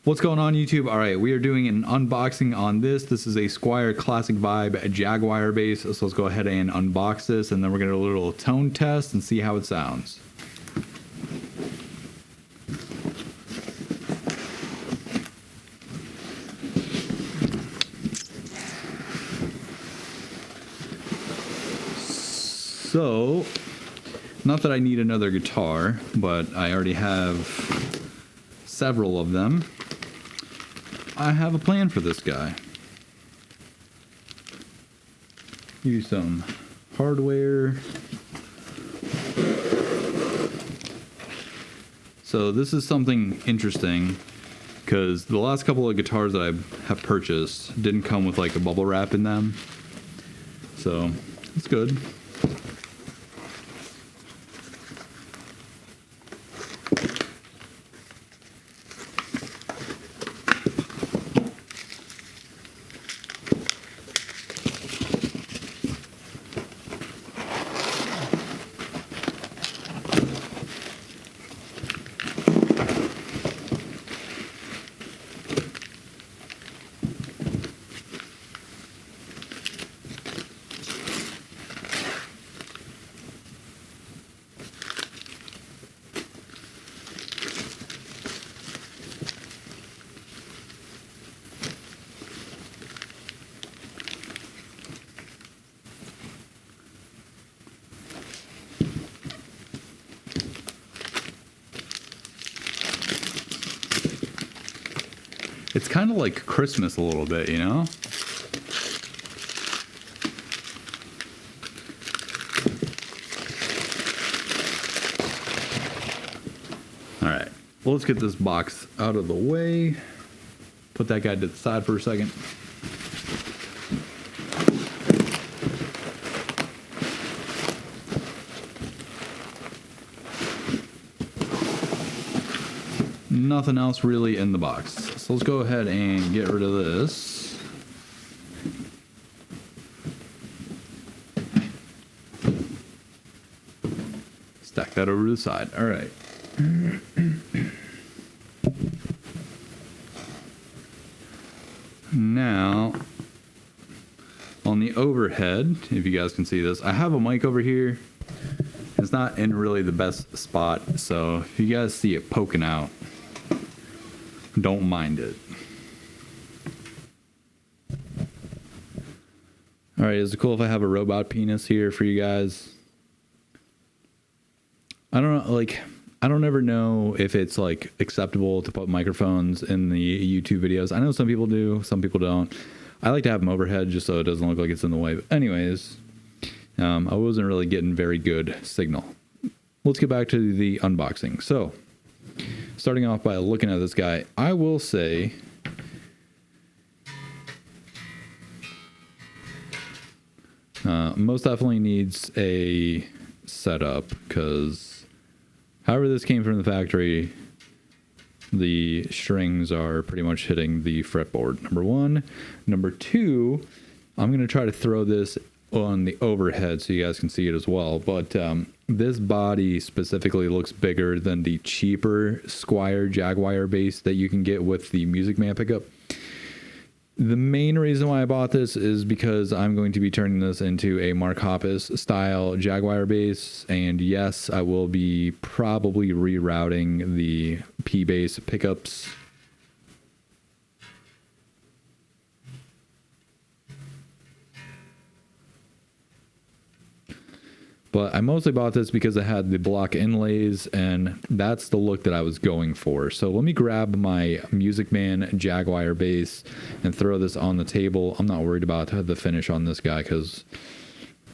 What's going on, YouTube? All right, we are doing an unboxing on this. This is a Squier Classic Vibe Jaguar bass. So let's go ahead and unbox this, and then we're going to do a little tone test and see how it sounds. So, not that I need another guitar, but I already have several of them. I have a plan for this guy. Use some hardware. So this is something interesting because the last couple of guitars that I have purchased didn't come with like a bubble wrap in them. So it's good. It's kind of like Christmas a little bit, you know? All right, well, let's get this box out of the way. Put that guy to the side for a second. Nothing else really in the box. So let's go ahead and get rid of this. Stack that over to the side. All right. Now, on the overhead, if you guys can see this, I have a mic over here. It's not in really the best spot, so if you guys see it poking out, don't mind it. All right, is it cool if I have a robot penis here for you guys? I don't know, like, I don't ever know if it's like acceptable to put microphones in the YouTube videos. I know some people do, some people don't. I like to have them overhead just so it doesn't look like it's in the way. But anyways, I wasn't really getting very good signal. Let's get back to the unboxing. So, starting off by looking at this guy, I will say most definitely needs a setup because however this came from the factory, the strings are pretty much hitting the fretboard, number one. Number two, I'm going to try to throw this on the overhead so you guys can see it as well, but this body specifically looks bigger than the cheaper Squier Jaguar bass that you can get with the Music Man pickup. The main reason why I bought this is because I'm going to be turning this into a Mark Hoppus style Jaguar bass, and yes, I will be probably rerouting the P bass pickups. But I mostly bought this because it had the block inlays, and that's the look that I was going for. So let me grab my Music Man Jaguar bass and throw this on the table. I'm not worried about the finish on this guy because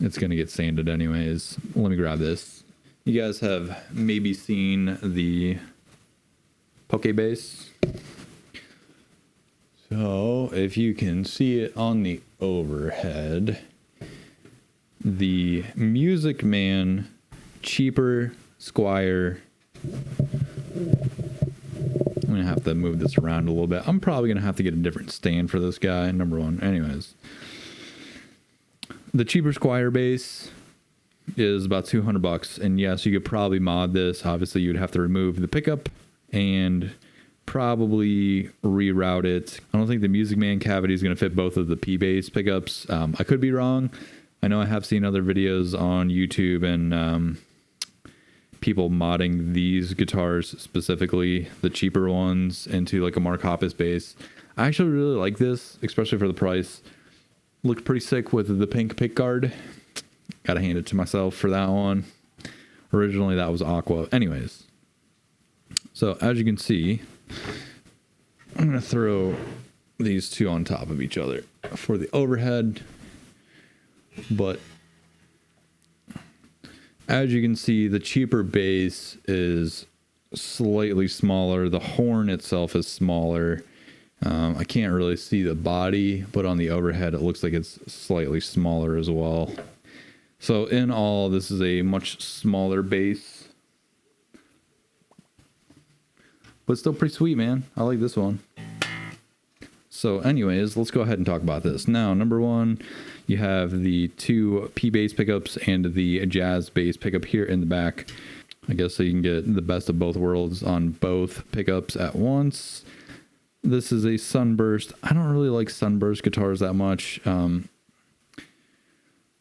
it's going to get sanded anyways. Let me grab this. You guys have maybe seen the Poke bass. So if you can see it on the overhead, the Music Man cheaper Squier. I'm gonna have to move this around a little bit. I'm probably gonna have to get a different stand for this guy, number one. Anyways, the cheaper Squier bass is about $200, and yes, you could probably mod this. Obviously, you'd have to remove the pickup and probably reroute it. I don't think the Music Man cavity is going to fit both of the P-bass pickups. I could be wrong. I know I have seen other videos on YouTube and people modding these guitars, specifically the cheaper ones, into like a Mark Hoppus bass. I actually really like this, especially for the price. Looked pretty sick with the pink pick guard. Gotta hand it to myself for that one. Originally that was Aqua. Anyways, so as you can see, I'm gonna throw these two on top of each other for the overhead. But as you can see, the cheaper bass is slightly smaller. The horn itself is smaller. I can't really see the body, but on the overhead, it looks like it's slightly smaller as well. So in all, this is a much smaller bass, but still pretty sweet, man. I like this one. So anyways, let's go ahead and talk about this. Now, number one, you have the two P-bass pickups and the jazz bass pickup here in the back. I guess so you can get the best of both worlds on both pickups at once. This is a Sunburst. I don't really like Sunburst guitars that much.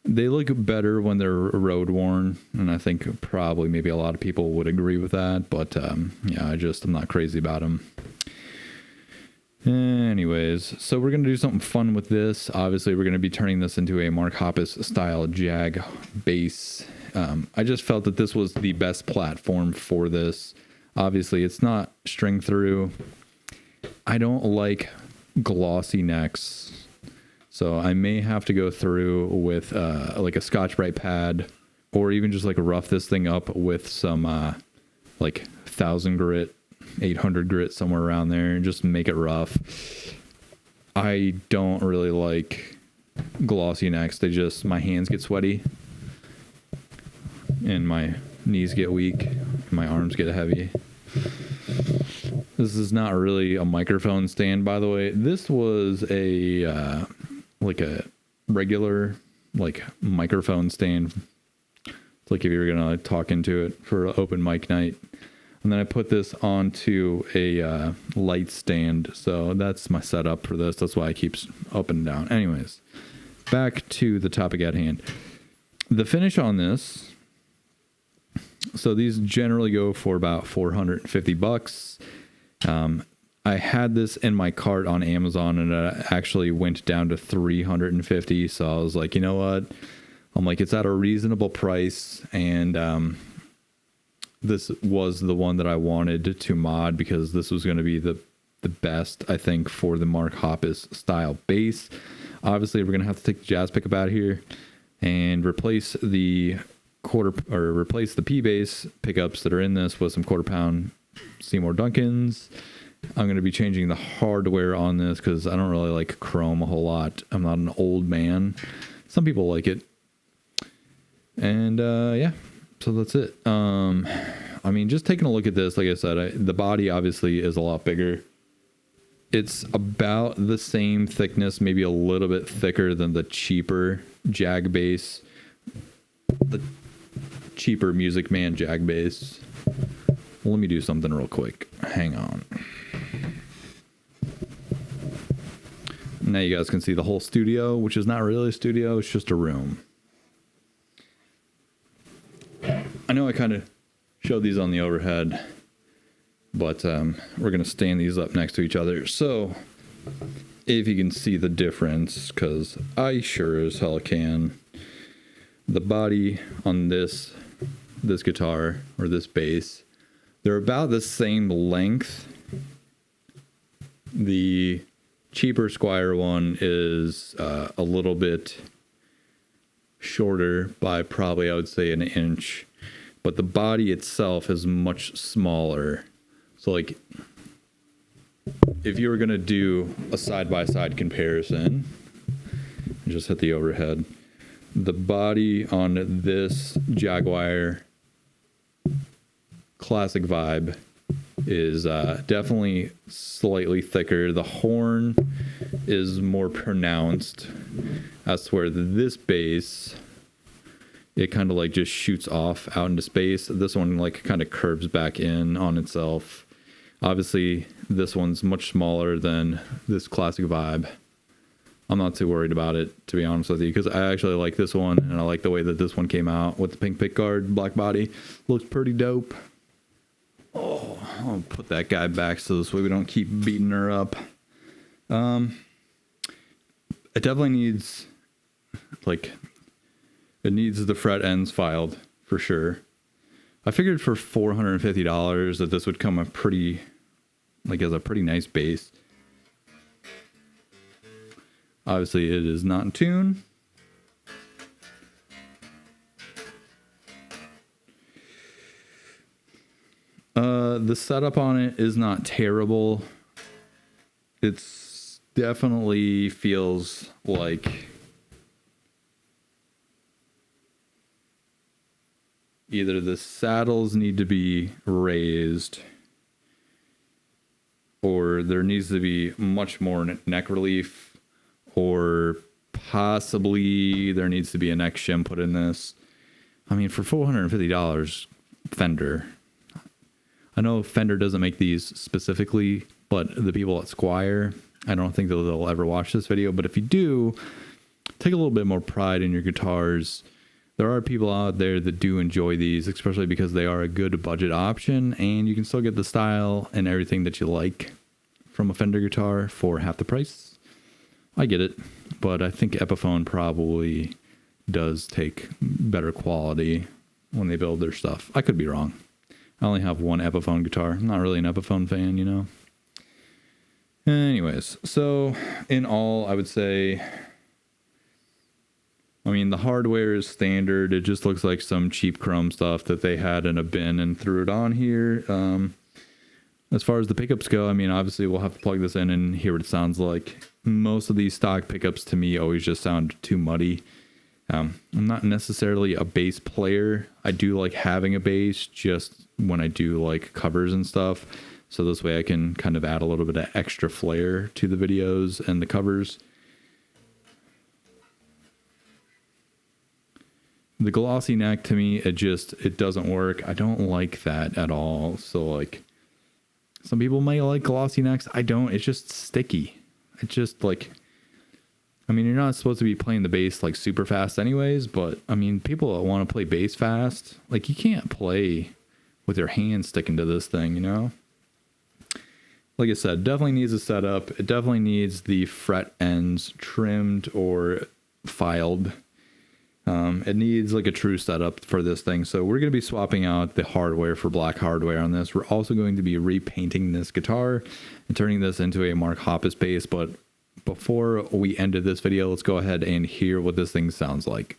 They look better when they're road worn, and I think probably maybe a lot of people would agree with that, but yeah, I'm not crazy about them. Anyways, so we're going to do something fun with this. Obviously, we're going to be turning this into a Mark Hoppus style Jag bass. I just felt that this was the best platform for this. Obviously, it's not string through. I don't like glossy necks, so I may have to go through with like a Scotch-Brite pad, or even just like rough this thing up with some like 1000 grit, 800 grit, somewhere around there, and just make it rough. I don't really like glossy necks. My hands get sweaty, and my knees get weak, and my arms get heavy. This is not really a microphone stand, by the way. This was a like a regular like microphone stand. It's like if you were gonna talk into it for an open mic night. And then I put this onto a light stand. So that's my setup for this. That's why it keeps up and down. Anyways, back to the topic at hand. The finish on this. So these generally go for about $450. I had this in my cart on Amazon, and it actually went down to $350. So I was like, you know what? I'm like, it's at a reasonable price, and this was the one that I wanted to mod because this was going to be the best, I think, for the Mark Hoppus style bass. Obviously, we're going to have to take the jazz pickup out here and replace the P-bass pickups that are in this with some 1/4 pound Seymour Duncans. I'm going to be changing the hardware on this because I don't really like chrome a whole lot. I'm not an old man. Some people like it. And yeah, so that's it. I mean, just taking a look at this, like I said, the body obviously is a lot bigger. It's about the same thickness, maybe a little bit thicker than the cheaper Jag bass. The cheaper Music Man Jag bass. Let me do something real quick. Hang on. Now you guys can see the whole studio, which is not really a studio. It's just a room. I know I kind of showed these on the overhead, but we're going to stand these up next to each other. So if you can see the difference, because I sure as hell can. The body on this guitar or this bass, they're about the same length. The cheaper Squier one is a little bit shorter by probably, I would say, an inch, but the body itself is much smaller. So like if you were going to do a side-by-side comparison, just hit the overhead, the body on this Jaguar Classic Vibe is definitely slightly thicker. The horn is more pronounced. That's where this bass, it kind of like just shoots off out into space. This one like kind of curves back in on itself. Obviously, this one's much smaller than this classic vibe. I'm not too worried about it, to be honest with you, because I actually like this one, and I like the way that this one came out with the pink pickguard, black body. Looks pretty dope. Oh, I'll put that guy back so this way we don't keep beating her up. It definitely needs, like, it needs the fret ends filed, for sure. I figured for $450 that this would come a pretty, like, as a pretty nice base. Obviously, it is not in tune. The setup on it is not terrible. It's definitely feels like either the saddles need to be raised or there needs to be much more neck relief, or possibly there needs to be a neck shim put in this. I mean, for $450, Fender. I know Fender doesn't make these specifically, but the people at Squier, I don't think they'll ever watch this video, but if you do, take a little bit more pride in your guitars. There are people out there that do enjoy these, especially because they are a good budget option, and you can still get the style and everything that you like from a Fender guitar for half the price. I get it, but I think Epiphone probably does take better quality when they build their stuff. I could be wrong. I only have one Epiphone guitar. I'm not really an Epiphone fan, you know. Anyways, so in all, I would say, I mean, the hardware is standard. It just looks like some cheap chrome stuff that they had in a bin and threw it on here. As far as the pickups go, I mean, obviously we'll have to plug this in and hear what it sounds like. Most of these stock pickups to me always just sound too muddy. I'm not necessarily a bass player. I do like having a bass just when I do like covers and stuff. So this way I can kind of add a little bit of extra flair to the videos and the covers. The glossy neck, to me, it doesn't work. I don't like that at all. So like, some people may like glossy necks. I don't. It's just sticky. It's just like, I mean, you're not supposed to be playing the bass like super fast anyways, but I mean, people that want to play bass fast, like you can't play with your hand sticking to this thing, you know? Like I said, definitely needs a setup. It definitely needs the fret ends trimmed or filed. It needs like a true setup for this thing. So we're going to be swapping out the hardware for black hardware on this. We're also going to be repainting this guitar and turning this into a Mark Hoppus bass. But before we ended this video, let's go ahead and hear what this thing sounds like.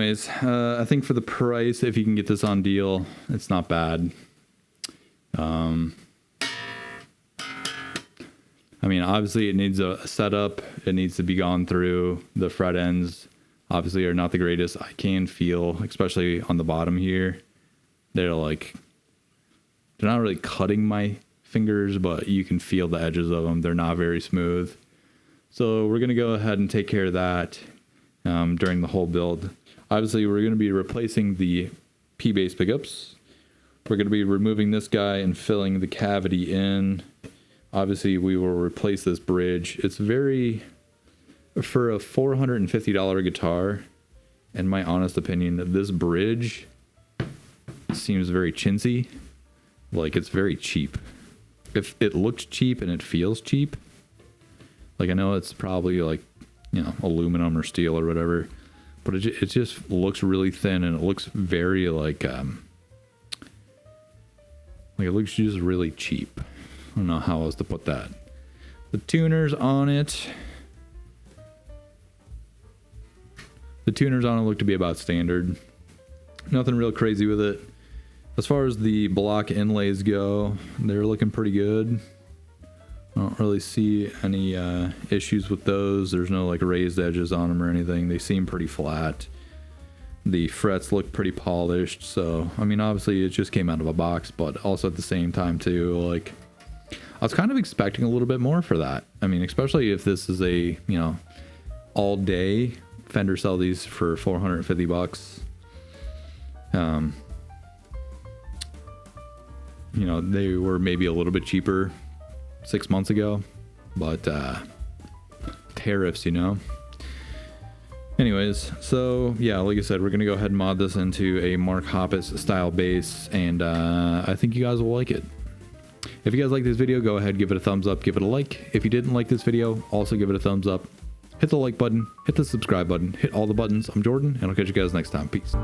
anyways, I think for the price, if you can get this on deal, it's not bad. I mean, obviously it needs a setup. It needs to be gone through. The fret ends obviously are not the greatest. I can feel, especially on the bottom here, they're not really cutting my fingers, but you can feel the edges of them. They're not very smooth. So we're going to go ahead and take care of that during the whole build. Obviously, we're going to be replacing the P-base pickups. We're going to be removing this guy and filling the cavity in. Obviously, we will replace this bridge. It's very, for a $450 guitar, in my honest opinion, this bridge seems very chintzy. Like, it's very cheap. If it looks cheap and it feels cheap, like, I know it's probably like, you know, aluminum or steel or whatever, but it just looks really thin, and it looks very like it looks just really cheap. I don't know how else to put that. The tuners on it look to be about standard. Nothing real crazy with it. As far as the block inlays go, they're looking pretty good. I don't really see any issues with those. There's no like raised edges on them or anything. They seem pretty flat. The frets look pretty polished. So, I mean, obviously it just came out of a box, but also at the same time too, like, I was kind of expecting a little bit more for that. I mean, especially if this is a, you know, all day. Fender sell these for $450. You know, they were maybe a little bit cheaper 6 months ago, but tariffs, you know. Anyways, so yeah, like I said, we're gonna go ahead and mod this into a Mark Hoppus style bass, and I think you guys will like it. If you guys like this video, go ahead, give it a thumbs up, give it a like. If you didn't like this video, also give it a thumbs up. Hit the like button, hit the subscribe button, hit all the buttons. I'm Jordan, and I'll catch you guys next time. Peace.